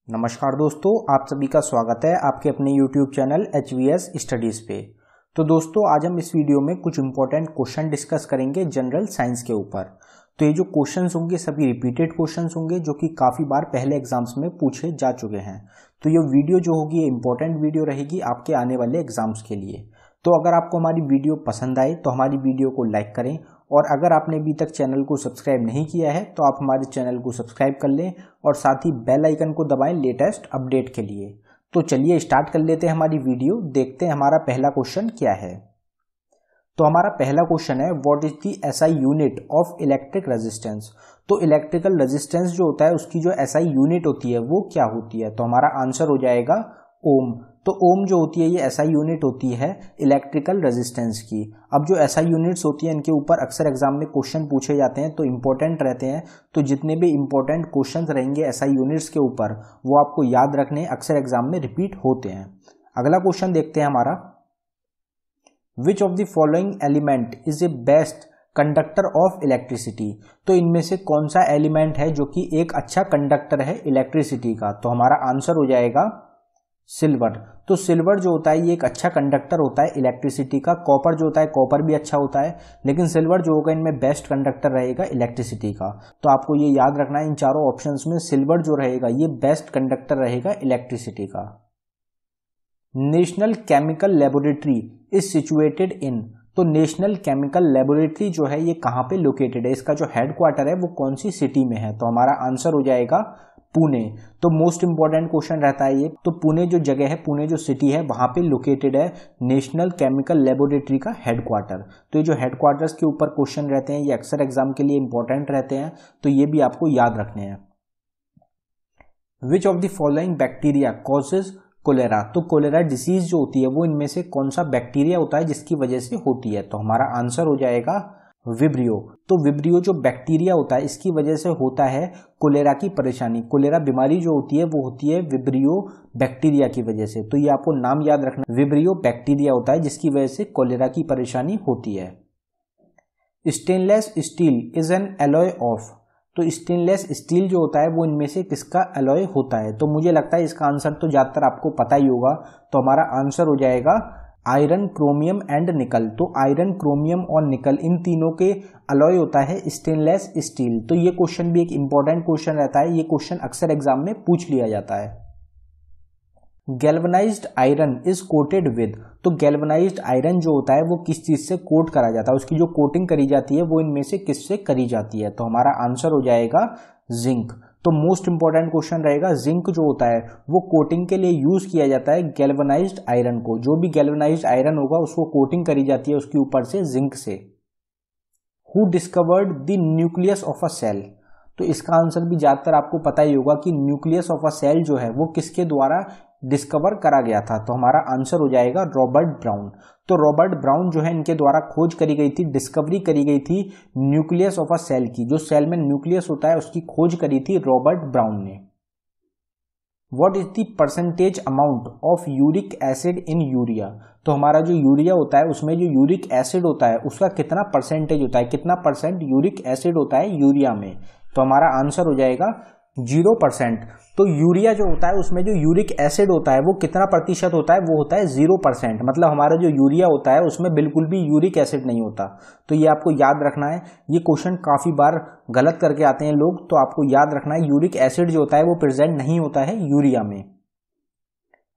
नमस्कार दोस्तों, आप सभी का स्वागत है आपके अपने YouTube चैनल HVS स्टडीज़ पे। तो दोस्तों, आज हम इस वीडियो में कुछ इंपॉर्टेंट क्वेश्चन डिस्कस करेंगे जनरल साइंस के ऊपर। तो ये जो क्वेश्चंस होंगे सभी रिपीटेड क्वेश्चंस होंगे जो कि काफ़ी बार पहले एग्जाम्स में पूछे जा चुके हैं। तो ये वीडियो जो होगी ये इंपॉर्टेंट वीडियो रहेगी आपके आने वाले एग्जाम्स के लिए। तो अगर आपको हमारी वीडियो पसंद आए तो हमारी वीडियो को लाइक करें, और अगर आपने अभी तक चैनल को सब्सक्राइब नहीं किया है तो आप हमारे चैनल को सब्सक्राइब कर लें और साथ ही बेल आइकन को दबाएं लेटेस्ट अपडेट के लिए। तो चलिए स्टार्ट कर लेते हैं हमारी वीडियो। देखते हैं हमारा पहला क्वेश्चन क्या है। तो हमारा पहला क्वेश्चन है, what is the SI unit of electric resistance. तो इलेक्ट्रिकल रेजिस्टेंस जो होता है उसकी जो एसआई यूनिट होती है वो क्या होती है। तो हमारा आंसर हो जाएगा ओम। तो ओम जो होती है ये एसआई यूनिट होती है इलेक्ट्रिकल रेजिस्टेंस की। अब जो एसआई यूनिट्स होती है इनके ऊपर अक्सर एग्जाम में क्वेश्चन पूछे जाते हैं तो इंपॉर्टेंट रहते हैं। तो जितने भी इंपॉर्टेंट क्वेश्चंस रहेंगे एसआई यूनिट्स के ऊपर वो आपको याद रखने, अक्सर एग्जाम में रिपीट होते हैं। अगला क्वेश्चन देखते हैं हमारा, विच of the following element is a best conductor of electricity. तो इनमें से कौन सा एलिमेंट है जो कि एक अच्छा कंडक्टर है इलेक्ट्रिसिटी का। तो हमारा आंसर हो जाएगा सिल्वर। तो सिल्वर जो होता है ये एक अच्छा कंडक्टर होता है इलेक्ट्रिसिटी का। कॉपर जो होता है, कॉपर भी अच्छा होता है, लेकिन सिल्वर जो होगा इनमें बेस्ट कंडक्टर रहेगा इलेक्ट्रिसिटी का। तो आपको ये याद रखना है, इन चारों ऑप्शंस में सिल्वर जो रहेगा ये बेस्ट कंडक्टर रहेगा इलेक्ट्रिसिटी का। National chemical laboratory is situated in. तो नेशनल केमिकल लेबोरेटरी जो है ये कहाँ पे लोकेटेड है, इसका जो हेडक्वार्टर है वो कौन सी सिटी में है। तो हमारा आंसर हो जाएगा पुणे। तो मोस्ट इंपॉर्टेंट क्वेश्चन रहता है ये। तो पुणे जो जगह है, पुणे जो सिटी है वहां पे लोकेटेड है नेशनल केमिकल लेबोरेटरी का हेडक्वार्टर। तो ये जो हेडक्वार्टर्स के ऊपर क्वेश्चन रहते हैं ये अक्सर एग्जाम के लिए इंपॉर्टेंट रहते हैं, तो ये भी आपको याद रखने हैं। Which of the following bacteria causes cholera. तो कोलेरा डिसीज जो होती है वो इनमें से कौन सा बैक्टीरिया होता है जिसकी वजह से होती है। तो हमारा आंसर हो जाएगा विब्रियो। तो विब्रियो जो बैक्टीरिया होता है इसकी वजह से होता है कोलेरा की परेशानी। कोलेरा बीमारी जो होती है वो होती है विब्रियो बैक्टीरिया की वजह से। तो ये आपको नाम याद रखना, विब्रियो बैक्टीरिया होता है जिसकी वजह से कोलेरा की परेशानी होती है। Stainless steel is an alloy of. तो स्टेनलेस स्टील जो होता है वो इनमें से किसका एलॉय होता है। तो मुझे लगता है इसका आंसर तो ज्यादातर आपको पता ही होगा। तो हमारा आंसर हो जाएगा आयरन, क्रोमियम एंड निकल। तो आयरन, क्रोमियम और निकल इन तीनों के अलॉय होता है स्टेनलेस स्टील। तो ये क्वेश्चन भी एक इंपॉर्टेंट क्वेश्चन रहता है, ये क्वेश्चन अक्सर एग्जाम में पूछ लिया जाता है। Galvanised iron is coated with. तो गैल्वनाइज्ड आयरन जो होता है वो किस चीज से कोट करा जाता है, उसकी जो कोटिंग करी जाती है वो इनमें से किससे करी जाती है। तो हमारा आंसर हो जाएगा जिंक। तो मोस्ट इंपॉर्टेंट क्वेश्चन रहेगा, जिंक जो होता है वो कोटिंग के लिए यूज किया जाता है गैल्वनाइज्ड आयरन को। जो भी गैल्वनाइज्ड आयरन होगा उसको कोटिंग करी जाती है उसके ऊपर से जिंक से। Who discovered the nucleus of a cell. तो इसका आंसर भी ज्यादातर आपको पता ही होगा कि न्यूक्लियस ऑफ अ सेल जो है वो किसके द्वारा डिस्कवर करा गया था। तो हमारा आंसर हो जाएगा रॉबर्ट ब्राउन। तो रॉबर्ट ब्राउन जो है इनके द्वारा खोज करी गई थी, डिस्कवरी करी गई थी न्यूक्लियस ऑफ अ सेल की। जो सेल में न्यूक्लियस होता है उसकी खोज करी थी रॉबर्ट ब्राउन ने। What is the percentage amount of uric acid in urea. तो हमारा जो यूरिया होता है उसमें जो यूरिक एसिड होता है उसका कितना परसेंटेज होता है, कितना परसेंट यूरिक एसिड होता है यूरिया में। तो हमारा आंसर हो जाएगा 0%। तो यूरिया जो होता है उसमें जो यूरिक एसिड होता है वो कितना प्रतिशत होता है, वो होता है 0%। मतलब हमारा जो यूरिया होता है उसमें बिल्कुल भी यूरिक एसिड नहीं होता। तो ये आपको याद रखना है, ये क्वेश्चन काफी बार गलत करके आते हैं लोग। तो आपको याद रखना है यूरिक एसिड जो होता है वो प्रेजेंट नहीं होता है यूरिया में।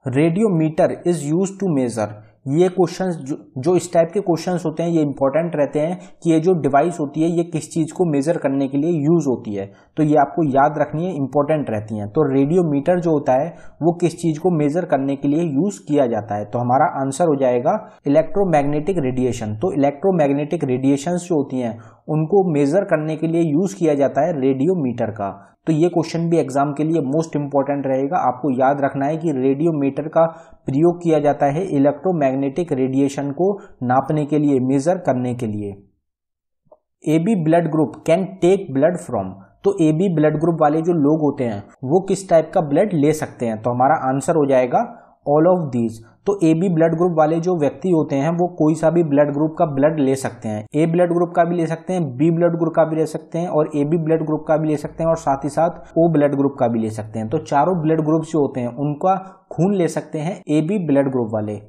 Radiometer is used to measure. ये क्वेश्चंस जो इस टाइप के क्वेश्चंस होते हैं ये इंपॉर्टेंट रहते हैं कि ये जो डिवाइस होती है ये किस चीज को मेजर करने के लिए यूज होती है। तो ये आपको याद रखनी है, इंपॉर्टेंट रहती हैं। तो रेडियोमीटर जो होता है वो किस चीज को मेजर करने के लिए यूज किया जाता है। तो हमारा आंसर हो जाएगा इलेक्ट्रोमैग्नेटिक रेडिएशन। तो इलेक्ट्रोमैग्नेटिक रेडिएशंस जो होती हैं उनको मेजर करने के लिए यूज किया जाता है रेडियोमीटर का। तो ये क्वेश्चन भी एग्जाम के लिए मोस्ट इंपॉर्टेंट रहेगा। आपको याद रखना है कि रेडियोमीटर का प्रयोग किया जाता है इलेक्ट्रोमैग्नेटिक रेडिएशन को नापने के लिए, मेजर करने के लिए। AB blood group can take blood from. तो AB ब्लड ग्रुप वाले जो लोग होते हैं वो किस टाइप का ब्लड ले सकते हैं। तो हमारा आंसर हो जाएगा ऑल ऑफ दीज। तो ए बी ब्लड ग्रुप वाले जो व्यक्ति होते हैं वो कोई सा भी ब्लड ग्रुप का ब्लड ले सकते हैं। ए ब्लड ग्रुप का भी ले सकते हैं, बी ब्लड ग्रुप का भी ले सकते हैं और ए बी ब्लड ग्रुप का भी ले सकते हैं और साथ ही साथ ओ ब्लड ग्रुप का भी ले सकते हैं। तो चारों ब्लड ग्रुप जो होते हैं उनका खून ले सकते हैं ए बी ब्लड ग्रुप वाले।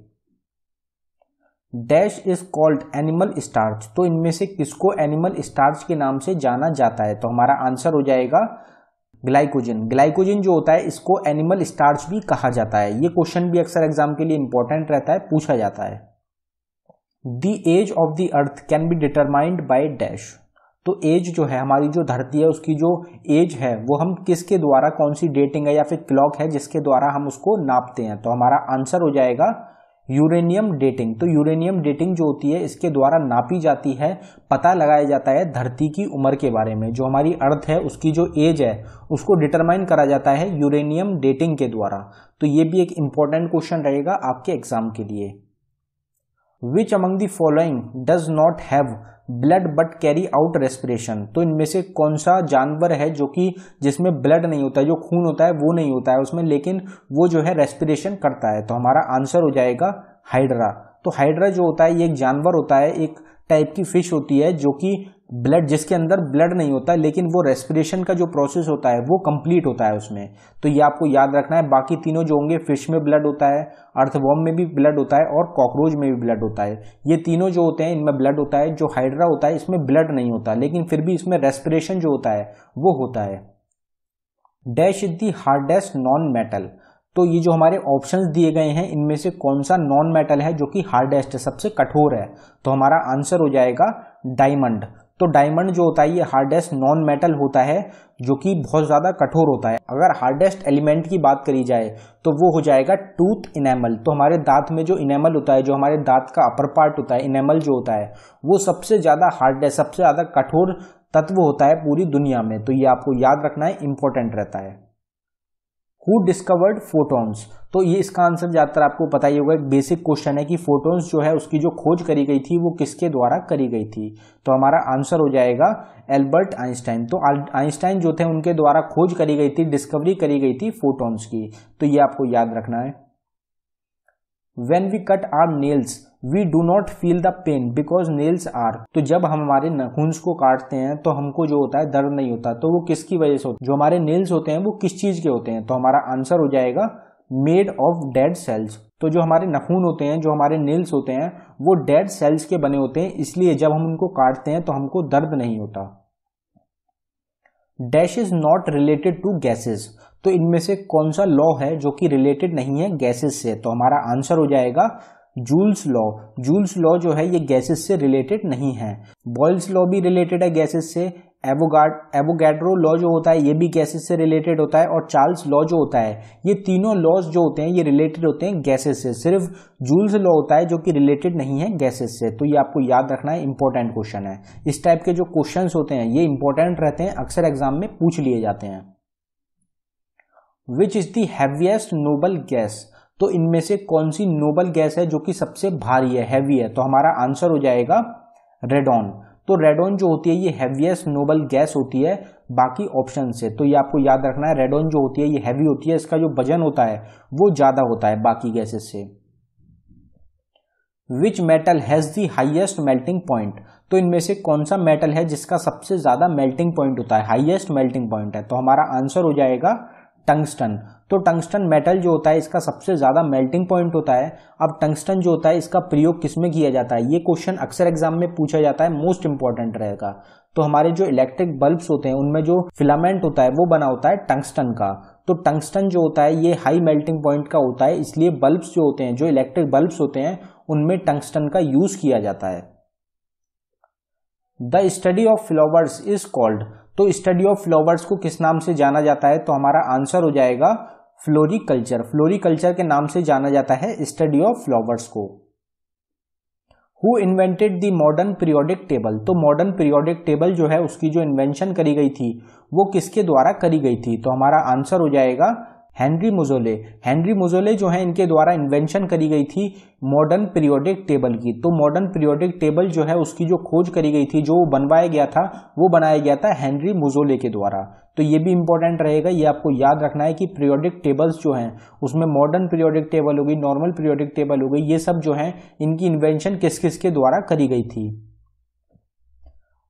Dash is called animal starch. तो इनमें से किसको एनिमल स्टार्च के नाम से जाना जाता है? तो हमारा आंसर हो जाएगा ग्लाइकोजन। ग्लाइकोजन जो होता है इसको एनिमल स्टार्च भी कहा जाता है। ये क्वेश्चन भी अक्सर एग्जाम के लिए इंपॉर्टेंट रहता है, पूछा जाता है। The age of the earth can be determined by dash. तो एज जो है हमारी जो धरती है उसकी जो एज है वो हम किसके द्वारा, कौन सी डेटिंग है या फिर क्लॉक है जिसके द्वारा हम उसको नापते हैं? तो हमारा आंसर हो जाएगा यूरेनियम डेटिंग। तो यूरेनियम डेटिंग जो होती है इसके द्वारा नापी जाती है, पता लगाया जाता है धरती की उम्र के बारे में। जो हमारी अर्थ है उसकी जो एज है उसको डिटरमाइन करा जाता है यूरेनियम डेटिंग के द्वारा। तो ये भी एक इंपॉर्टेंट क्वेश्चन रहेगा आपके एग्जाम के लिए। Which among the following does not have blood but carry out respiration. तो इनमें से कौन सा जानवर है जो कि जिसमें ब्लड नहीं होता है, जो खून होता है वो नहीं होता है उसमें, लेकिन वो जो है रेस्पिरेशन करता है? तो हमारा आंसर हो जाएगा हाइड्रा। तो हाइड्रा जो होता है ये एक जानवर होता है, एक टाइप की फिश होती है जो कि ब्लड, जिसके अंदर ब्लड नहीं होता लेकिन वो रेस्पिरेशन का जो प्रोसेस होता है वो कंप्लीट होता है उसमें। तो ये आपको याद रखना है। बाकी तीनों जो होंगे, फिश में ब्लड होता है, अर्थवॉर्म में भी ब्लड होता है और कॉकरोच में भी ब्लड होता है। ये तीनों जो होते हैं इनमें ब्लड होता है। जो हाइड्रा होता है इसमें ब्लड नहीं होता लेकिन फिर भी इसमें रेस्पिरेशन जो होता है वो होता है। Dash is the hardest non metal. तो ये जो हमारे ऑप्शंस दिए गए हैं इनमें से कौन सा नॉन मेटल है जो कि हार्डेस्ट है, सबसे कठोर है? तो हमारा आंसर हो जाएगा डायमंड। तो डायमंड जो होता है ये हार्डेस्ट नॉन मेटल होता है जो कि बहुत ज्यादा कठोर होता है। अगर हार्डेस्ट एलिमेंट की बात करी जाए तो वो हो जाएगा टूथ इनेमल। तो हमारे दांत में जो इनेमल होता है, जो हमारे दांत का अपर पार्ट होता है, इनेमल जो होता है वो सबसे ज्यादा हार्डेस्ट, सबसे ज्यादा कठोर तत्व होता है पूरी दुनिया में। तो ये आपको याद रखना है, इंपॉर्टेंट रहता है। Who discovered photons. तो ये इसका आंसर ज्यादातर आपको पता ही होगा, एक बेसिक क्वेश्चन है कि फोटॉन्स जो है उसकी जो खोज करी गई थी वो किसके द्वारा करी गई थी? तो हमारा आंसर हो जाएगा एल्बर्ट आइंस्टाइन। तो आइंस्टाइन जो थे उनके द्वारा खोज करी गई थी, डिस्कवरी करी गई थी फोटॉन्स की। तो ये आपको याद रखना है। When we cut our nails, we do not feel the pain because nails are। तो जब हम हमारे नाखून को काटते हैं तो हमको जो होता है दर्द नहीं होता। तो वो किसकी वजह से होता है? जो हमारे नेल्स होते हैं वो किस चीज के होते हैं? तो हमारा आंसर हो जाएगा मेड ऑफ डेड सेल्स। तो जो हमारे नाखून होते हैं, जो हमारे नेल्स होते हैं वो डेड सेल्स के बने होते हैं, इसलिए जब हम उनको काटते हैं तो हमको दर्द नहीं होता। Dash is not related to gases. तो इनमें से कौन सा लॉ है जो कि रिलेटेड नहीं है गैसेस से? तो हमारा आंसर हो जाएगा जूल्स लॉ। जूल्स लॉ जो है ये गैसेस से रिलेटेड नहीं है। बॉयल्स लॉ भी रिलेटेड है गैसेस से, एवोगैड्रो लॉ जो होता है ये भी गैसेस से रिलेटेड होता है, और चार्ल्स लॉ जो होता है, ये तीनों लॉज जो होते हैं ये रिलेटेड होते हैं गैसेस से। सिर्फ जूल्स लॉ होता है जो कि रिलेटेड नहीं है गैसेस से। तो ये आपको याद रखना है, इंपॉर्टेंट क्वेश्चन है। इस टाइप के जो क्वेश्चंस होते हैं ये इंपॉर्टेंट रहते हैं, अक्सर एग्जाम में पूछ लिए जाते हैं। Which is the heaviest noble gas. तो इनमें से कौन सी नोबल गैस है जो कि सबसे भारी है, हैवी है? तो हमारा आंसर हो जाएगा रेडॉन। तो रेडॉन जो होती है ये हैवीएस्ट नोबल गैस होती है बाकी ऑप्शन से। तो ये आपको याद रखना है, रेडॉन जो होती है ये हैवी होती है, इसका जो वजन होता है वो ज्यादा होता है बाकी गैसेस से। Which metal has the highest melting point. तो इनमें से कौन सा मेटल है जिसका सबसे ज्यादा मेल्टिंग पॉइंट होता है, हाइएस्ट मेल्टिंग पॉइंट है? तो हमारा आंसर हो जाएगा टंगस्टन। तो टंगस्टन मेटल जो होता है इसका सबसे ज्यादा मेल्टिंग पॉइंट होता है। अब टंगस्टन जो होता है इसका प्रयोग किसमें किया जाता है? ये क्वेश्चन अक्सर एग्जाम में पूछा जाता है, मोस्ट इंपॉर्टेंट रहेगा। तो हमारे जो इलेक्ट्रिक बल्ब्स होते हैं उनमें जो फिलामेंट होता है वो बना होता है टंगस्टन का। तो टंगस्टन जो होता है ये हाई मेल्टिंग पॉइंट का होता है, इसलिए बल्ब्स जो होते हैं, जो इलेक्ट्रिक बल्ब्स होते हैं उनमें टंगस्टन का यूज किया जाता है। The study of flowers is called. तो स्टडी ऑफ फ्लावर्स को किस नाम से जाना जाता है? तो हमारा आंसर हो जाएगा फ्लोरिकल्चर। फ्लोरिकल्चर के नाम से जाना जाता है स्टडी ऑफ फ्लावर्स को। Who invented the modern periodic table. तो मॉडर्न पीरियोडिक टेबल जो है उसकी जो इन्वेंशन करी गई थी वो किसके द्वारा करी गई थी? तो हमारा आंसर हो जाएगा हेनरी मोजोले जो है इनके द्वारा इन्वेंशन करी गई थी मॉडर्न पीरियोडिक टेबल की। तो मॉडर्न पीरियोडिक टेबल जो है उसकी जो खोज करी गई थी, जो बनवाया गया था, वो बनाया गया था हेनरी मोजोले के द्वारा। तो ये भी इंपॉर्टेंट रहेगा, ये आपको याद रखना है कि पीरियोडिक टेबल्स जो हैं उसमें मॉडर्न पीरियोडिक टेबल हो गई, नॉर्मल पीरियोडिक टेबल हो गई, ये सब जो है इनकी इन्वेंशन किस किस के द्वारा करी गई थी।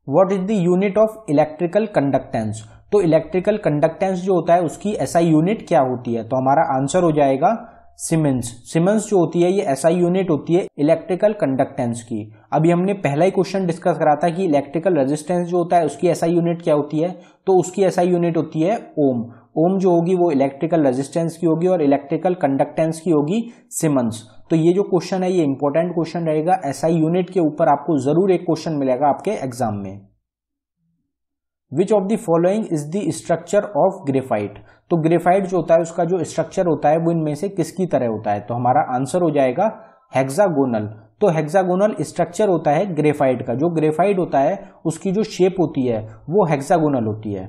What is the unit of electrical conductance? तो इलेक्ट्रिकल कंडक्टेंस जो होता है उसकी एसआई यूनिट क्या होती है? तो हमारा आंसर हो जाएगा सीमेंस जो होती है ये एसआई यूनिट होती है इलेक्ट्रिकल कंडक्टेंस की। अभी हमने पहला ही क्वेश्चन डिस्कस करा था कि इलेक्ट्रिकल रेजिस्टेंस जो होता है उसकी एसआई यूनिट क्या होती है, तो उसकी एसआई यूनिट होती है ओम। ओम जो होगी वो इलेक्ट्रिकल रेजिस्टेंस की होगी और इलेक्ट्रिकल कंडक्टेंस की होगी सीमेंस। तो ये जो क्वेश्चन है ये इंपॉर्टेंट क्वेश्चन रहेगा, एसआई यूनिट के ऊपर आपको जरूर एक क्वेश्चन मिलेगा आपके एग्जाम में। विच of the following is the structure of graphite? तो ग्रेफाइट जो होता है उसका जो स्ट्रक्चर होता है वो इनमें से किसकी तरह होता है? तो हमारा आंसर हो जाएगा हेक्सागोनल। तो हेक्सागोनल स्ट्रक्चर होता है ग्रेफाइट का। जो ग्रेफाइट होता है उसकी जो शेप होती है वो हेक्सागोनल होती है।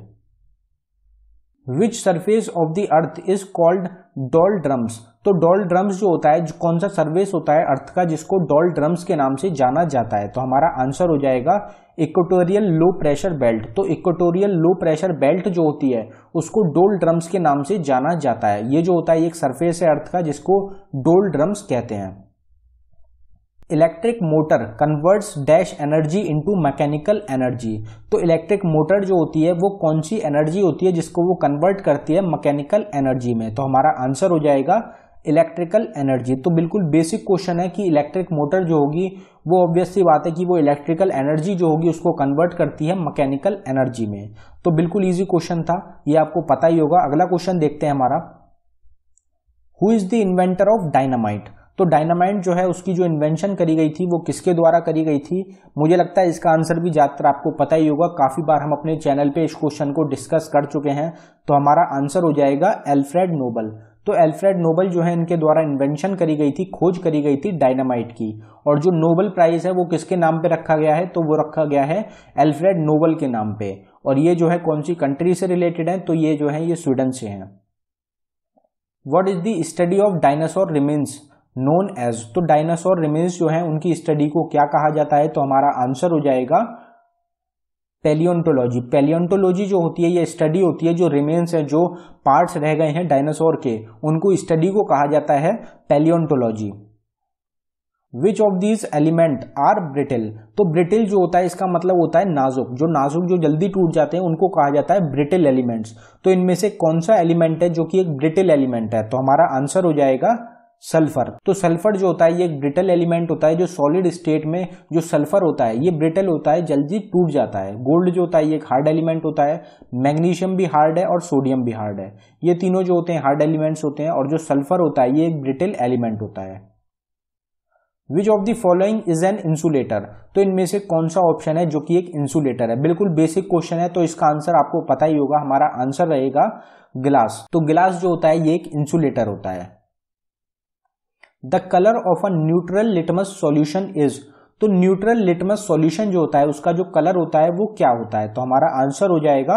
Which surface of the earth is called doldrums? तो डोलड्रम्स जो होता है, कौन सा सरफेस होता है अर्थ का जिसको डोलड्रम्स के नाम से जाना जाता है? तो हमारा आंसर हो जाएगा इक्वेटोरियल लो प्रेशर बेल्ट। तो इक्वेटोरियल लो प्रेशर बेल्ट जो होती है उसको डोलड्रम्स के नाम से जाना जाता है। ये जो होता है एक सरफेस है अर्थ का जिसको डोलड्रम्स कहते हैं। Electric motor converts dash energy into mechanical energy. तो इलेक्ट्रिक मोटर जो होती है वो कौन सी एनर्जी होती है जिसको वो कन्वर्ट करती है मैकेनिकल एनर्जी में? तो हमारा आंसर हो जाएगा इलेक्ट्रिकल एनर्जी। तो बिल्कुल बेसिक क्वेश्चन है कि इलेक्ट्रिक मोटर जो होगी वो ऑब्वियस सी बात है कि वो इलेक्ट्रिकल एनर्जी जो होगी उसको कन्वर्ट करती है मैकेनिकल एनर्जी में। तो बिल्कुल इजी क्वेश्चन था, ये आपको पता ही होगा। अगला क्वेश्चन देखते हैं हमारा, who is the inventor of dynamite? तो डायनामाइट जो है उसकी जो इन्वेंशन करी गई थी वो किसके द्वारा करी गई थी? मुझे लगता है इसका आंसर भी ज्यादातर आपको पता ही होगा, काफी बार हम अपने चैनल पे इस क्वेश्चन को डिस्कस कर चुके हैं। तो हमारा आंसर हो जाएगा एल्फ्रेड नोबल। तो एल्फ्रेड नोबल जो है इनके द्वारा इन्वेंशन करी गई थी, खोज करी गई थी डायनामाइट की। और जो नोबल प्राइज है वो किसके नाम पे रखा गया है? तो वो रखा गया है एल्फ्रेड नोबल के नाम पे। और ये जो है कौन सी कंट्री से रिलेटेड है? तो ये जो है ये स्वीडन से है। What is the study of dinosaur remains known as? तो डायनासोर रिमेन्स जो है उनकी स्टडी को क्या कहा जाता है? तो हमारा आंसर हो जाएगा पैलियोंटोलॉजी। पैलियोंटोलॉजी जो होती है ये स्टडी होती है जो रिमेन्स है, जो पार्ट्स रह गए हैं डायनासोर के, उनको स्टडी को कहा जाता है palaeontology. Which of these element are brittle? तो ब्रिटिल जो होता है इसका मतलब होता है नाजुक। जो नाजुक जो जल्दी टूट जाते हैं उनको कहा जाता है ब्रिटिल एलिमेंट्स। तो इनमें से कौन सा एलिमेंट है जो कि एक ब्रिटिल एलिमेंट है? तो हमारा आंसर हो जाएगा सल्फर। तो सल्फर जो होता है ये एक ब्रिटल एलिमेंट होता है, जो सॉलिड स्टेट में जो सल्फर होता है ये ब्रिटल होता है, जल्दी टूट जाता है। गोल्ड जो होता है ये एक हार्ड एलिमेंट होता है, मैग्नीशियम भी हार्ड है और सोडियम भी हार्ड है। ये तीनों जो होते हैं हार्ड एलिमेंट्स होते हैं, और जो सल्फर होता है ये एक ब्रिटल एलिमेंट होता है। विच of the following is an insulator? तो इनमें से कौन सा ऑप्शन है जो कि एक इंसुलेटर है? बिल्कुल बेसिक क्वेश्चन है, तो इसका आंसर आपको पता ही होगा, हमारा आंसर रहेगा ग्लास। तो ग्लास जो होता है ये एक इंसुलेटर होता है। The colour of a neutral litmus solution is? तो न्यूट्रल लिटमस सॉल्यूशन जो होता है उसका जो कलर होता है वो क्या होता है? तो हमारा आंसर हो जाएगा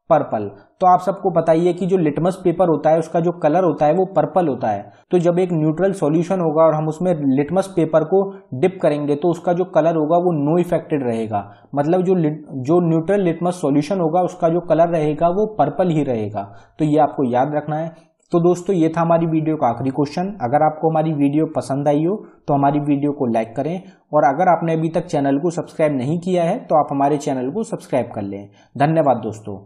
पर्पल। तो आप सबको पता ही है कि जो लिटमस पेपर होता है उसका जो कलर होता है वो पर्पल होता है। तो जब एक न्यूट्रल सॉल्यूशन होगा और हम उसमें लिटमस पेपर को डिप करेंगे तो उसका जो कलर होगा वो नो इफेक्टेड रहेगा। मतलब जो न्यूट्रल लिटमस सॉल्यूशन होगा उसका जो कलर रहेगा वो पर्पल ही रहेगा। तो ये आपको याद रखना है। तो दोस्तों ये था हमारी वीडियो का आखिरी क्वेश्चन। अगर आपको हमारी वीडियो पसंद आई हो तो हमारी वीडियो को लाइक करें, और अगर आपने अभी तक चैनल को सब्सक्राइब नहीं किया है तो आप हमारे चैनल को सब्सक्राइब कर लें। धन्यवाद दोस्तों।